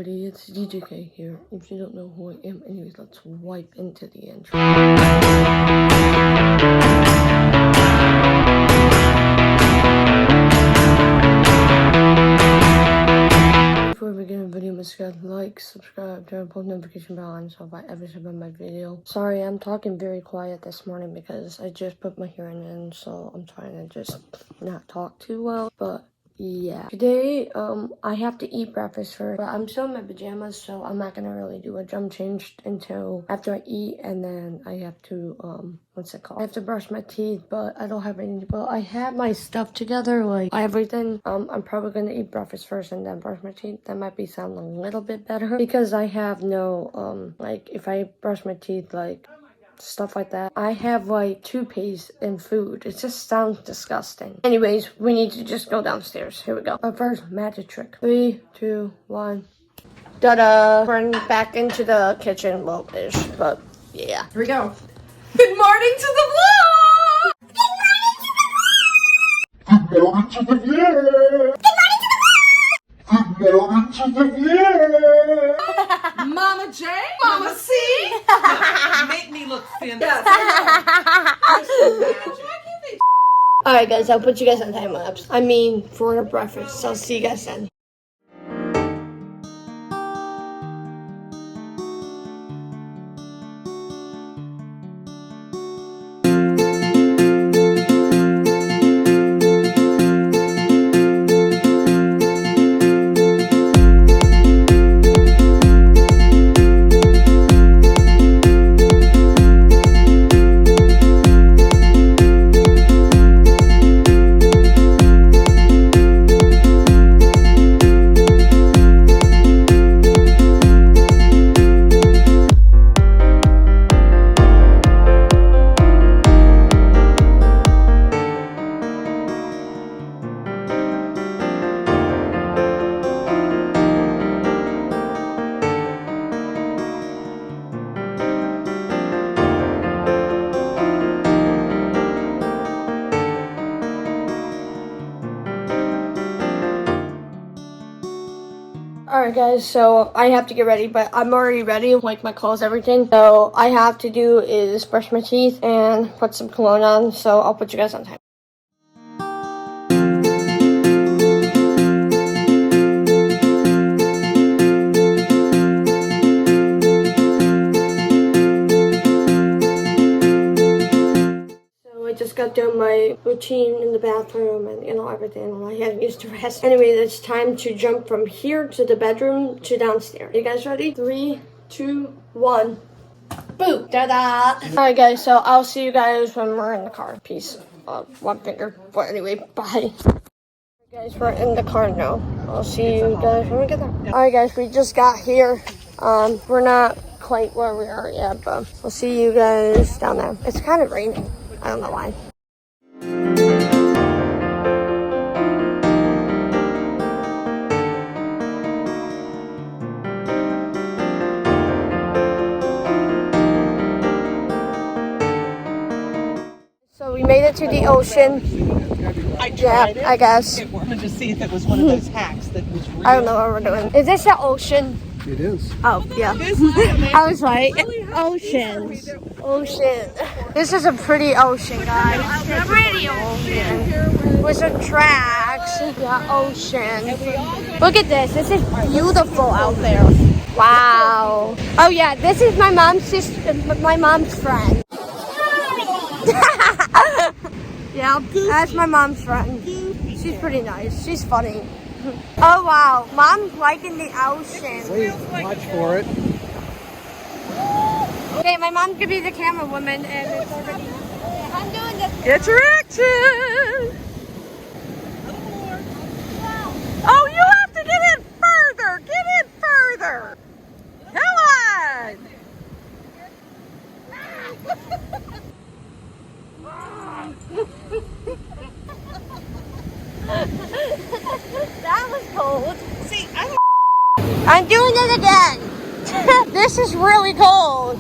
everybody, it's DJK here. If you don't know who I am, anyways, let's wipe into the intro. Before we begin the video, make sure to like, subscribe, turn on post notification bell on so if I ever submit my video. Sorry, I'm talking very quiet this morning because I just put my hearing in, so I'm trying to just not talk too well, but yeah. Today, I have to eat breakfast first, but I'm still in my pajamas, so I'm not gonna really do a jump change until after I eat, and then I have to, what's it called? I have to brush my teeth, but I don't have any, well, I have my stuff together, like everything. I'm probably gonna eat breakfast first and then brush my teeth. That might be sounding a little bit better because I have no, like, if I brush my teeth, like, stuff like that. I have like toothpaste and food. It just sounds disgusting. Anyways, we need to just go downstairs. Here we go. But first, magic trick. 3, 2, 1. Da-da! Run back into the kitchen. Well, ish, but yeah. Here we go. Good morning to the vlog! Good morning to the vlog! Good morning to the vlog! Mama J, Mama C. Make me look thin. Yes, Alright guys, I'll put you guys on time lapse. I mean, for the breakfast. So I'll see you guys then. Alright guys, so I have to get ready, but I'm already ready, like my clothes, everything. So all I have to do is brush my teeth and put some cologne on, so I'll put you guys on time. I just got done my routine in the bathroom and, you know, everything. I had used to rest. Anyway, it's time to jump from here to the bedroom to downstairs. You guys ready? 3, 2, 1. Boo! Da-da! Alright guys, so I'll see you guys when we're in the car. Peace. One finger. But anyway, bye. Guys, we're in the car now. I'll see you guys when we get there. Alright guys, we just got here. We're not quite where we are yet, but we'll see you guys down there. It's kind of raining. I don't know why. So we made it to the ocean. I tried it. I guess. I wanted to see if it was one of those hacks that was real. I don't know what we're doing. Is this the ocean? It is. Oh, yeah. I was right. Oceans. Ocean. This is a pretty ocean, guys. Pretty ocean. With some tracks. Yeah, ocean. Look at this. This is beautiful out there. Wow. Oh, yeah. This is my mom's sister, my mom's friend. Yeah, that's my mom's friend. She's pretty nice. She's funny. Oh wow, Mom's liking the ocean. Wait, watch for it. Okay, my mom could be the camera woman and it's already... I'm doing this. Get your action! Oh, you have to get in further! Get in further! Come on! That was cold. See, I'm doing it again. This is really cold.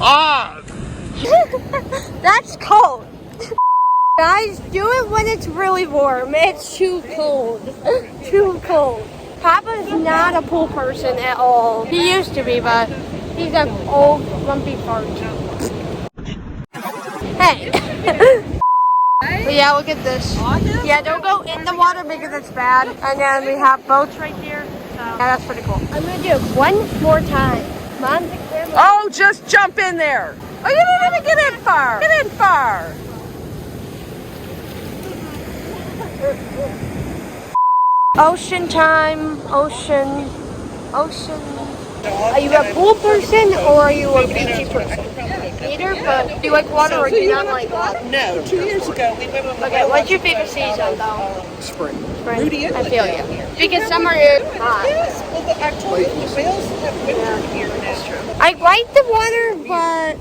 Ah! That's cold. Guys, do it when it's really warm. It's too cold. Too cold. Papa's not a pool person at all. He used to be, but he's an old, lumpy fart. Hey. But yeah, look at this. Yeah, don't go in the water because it's bad. And then we have boats right here. So yeah, that's pretty cool. I'm gonna do it one more time. Mom, the camera. Oh, just jump in there. Oh, you didn't even get in far. Get in far. Ocean time. Ocean. Are you a pool person or are you a beachy person? Neither, but do you like water or do you not like water? No, 2 years ago we went on the Okay, what's your favorite season though? spring. Spring. Rudy and I feel you. Because summer is hot. Yes, well, I told you, the whales have winter here now. I like the water, but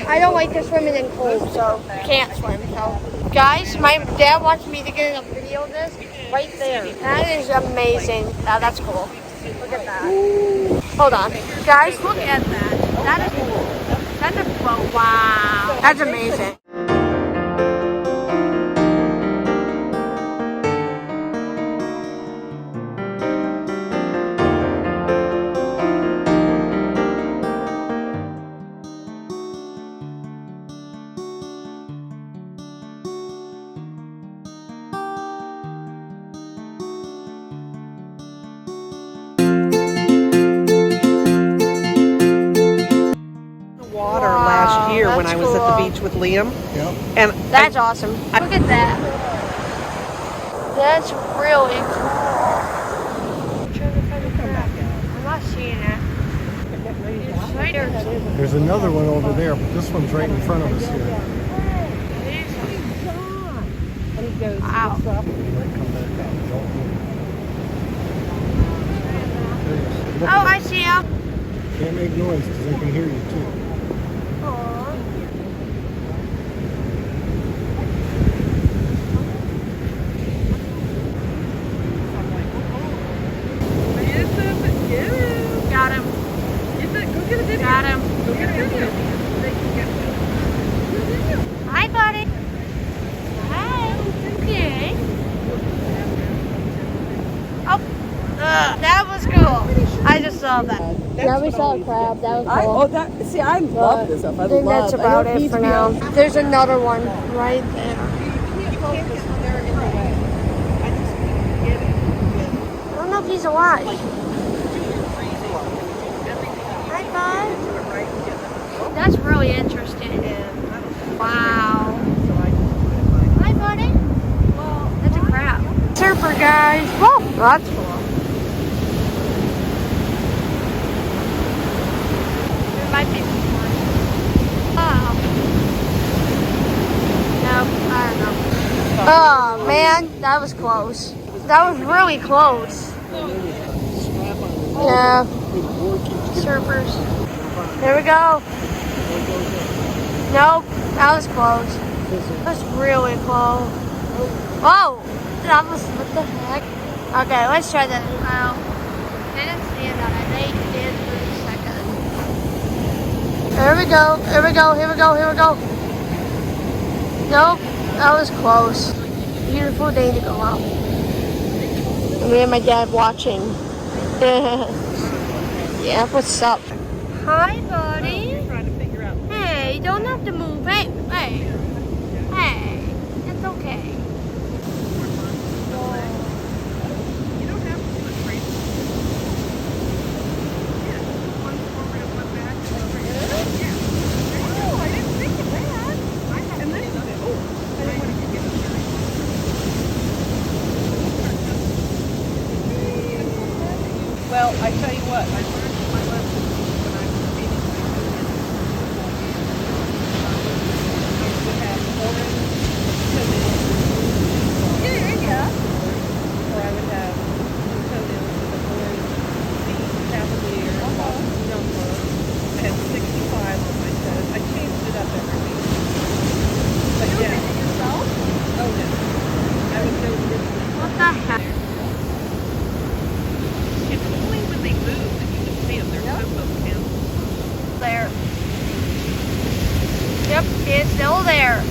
I don't like to swim in cold, so can't swim. So, guys, my dad wants me to get a video of this right there. That is amazing. Now that's cool. Look at that. Hold on, guys, look at that. That is cool. That's a boat. Wow. That's amazing. Water last year when that's I was at cool. the beach with Liam. And That's awesome. Look at that. That's really cool. I'm trying to find the crab. I'm not seeing it. It's right there. There's another one over there, but this one's right in front of us here. Wow. Come back out. Don't move. There you go. Look Oh, at I see him. it. Can't make noise because they can hear you too. Got him. Got him. Hi, buddy. Hi. Okay. Oh, that was cool. I just saw that. Yeah, we saw a crab. That was cool. I love this stuff. I think that's about it for now. There's another one right there. I don't know if he's alive. Hi, bud. That's really interesting. Wow. Hi, buddy. That's a crab. Surfer, guys. Whoa, that's cool. There might be more. Oh. Nope, I don't know. Oh, man, that was close. That was really close. Yeah. Surfers. There we go. Nope, that was close. That was really close. Whoa! That was, what the heck? Okay, let's try that. Wow. Didn't see it on it. They did for a second. Here we go. Here we go. Here we go. Here we go. Nope, that was close. Beautiful day to go out. Me and my dad watching. Yeah, what's up? Hi, buddy. Hey, you don't have to move. Hey, hey. Hey, it's okay. well, I tell you what, I learned my lesson when I was reading my I would have orange toenails. Or I would have toenails with an orange sea cavalier number. I had 65 on my toes. I changed it up every week. But yeah. Oh no. I was so original. What the heck? It's only when they move that you can see them. They're so down. There. Yep, it's still there.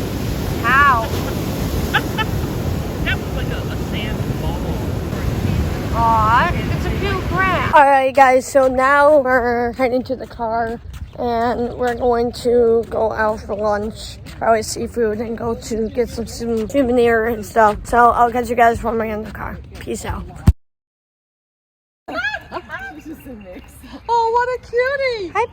How? That was like a sand ball. Aw, it's a Alright guys, so now we're heading to the car and we're going to go out for lunch, probably seafood, and go to get some souvenir and stuff. So I'll catch you guys when we're in the car. Peace out. Oh, what a cutie. Hi,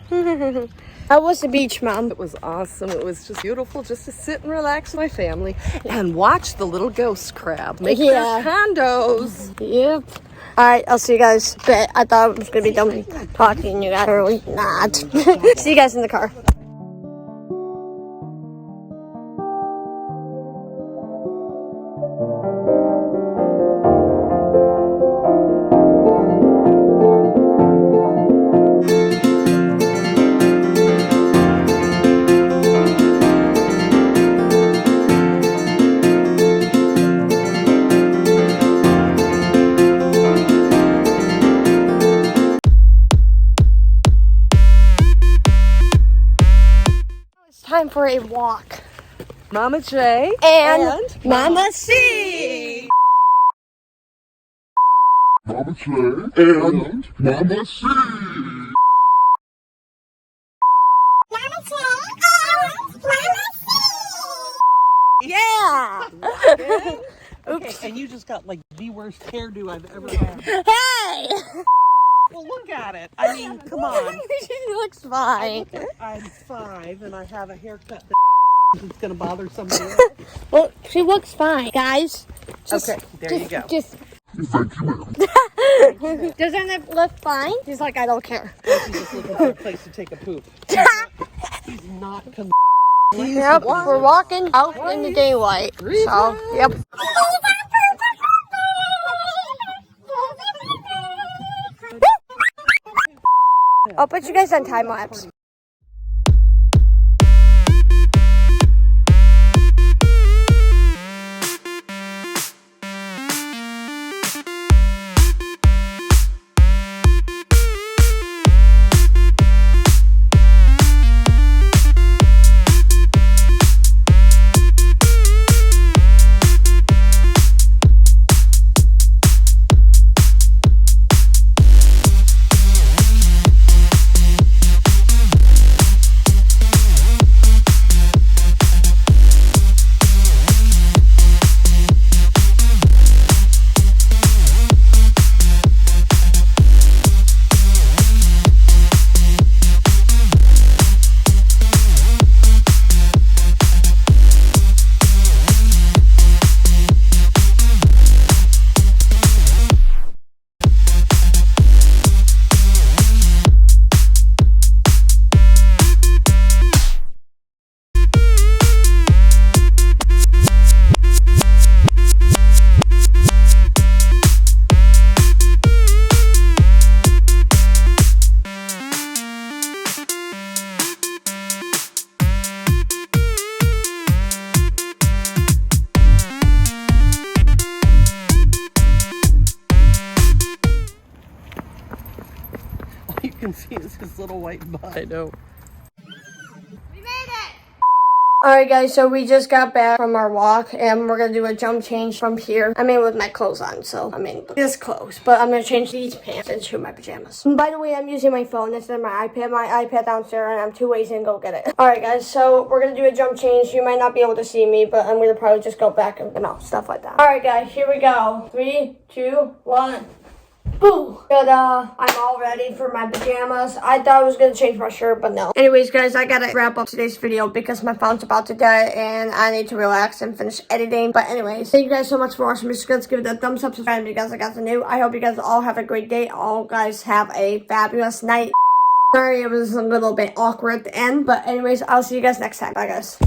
buddy. How was the beach, Mom? It was awesome. It was just beautiful just to sit and relax with my family and watch the little ghost crab make their condos. Yep. Alright, I'll see you guys. But I thought it was going to be done talking, you guys. Really not. See you guys in the car. Time for a walk. Mama J And Mama C. Mama J and Mama C. Yeah. Oops. And you just got like the worst hairdo I've ever had. Hey. Well, look at it. I mean, come on. She looks fine. I'm 5 and I have a haircut that it's going to bother somebody else. Well, she looks fine, guys. Okay, there you go. Just. Thank you, ma'am. Doesn't it look fine? She's like, I don't care. She's just looking for a place to take a poop. He's not Yep, we're walking out in the daylight. So, yep. I'll put you guys on time lapse. You can see it's his little white butt. I know. Alright guys, so we just got back from our walk and we're gonna do a jump change from here. I mean with my clothes on, so this clothes. But I'm gonna change these pants into my pajamas. And by the way, I'm using my phone instead of my iPad downstairs, and I'm too lazy to go get it. Alright guys, so we're gonna do a jump change. You might not be able to see me, but I'm gonna probably just go back and stuff like that. Alright guys, here we go. 3, 2, 1. Boo! But I'm all ready for my pajamas. I thought I was gonna change my shirt, but no. Anyways, guys, I gotta wrap up today's video because my phone's about to die and I need to relax and finish editing. But anyways, thank you guys so much for watching. Just give it a thumbs up, subscribe if you guys are new. I hope you guys all have a great day. All guys have a fabulous night. Sorry, it was a little bit awkward at the end, but anyways, I'll see you guys next time. Bye, guys.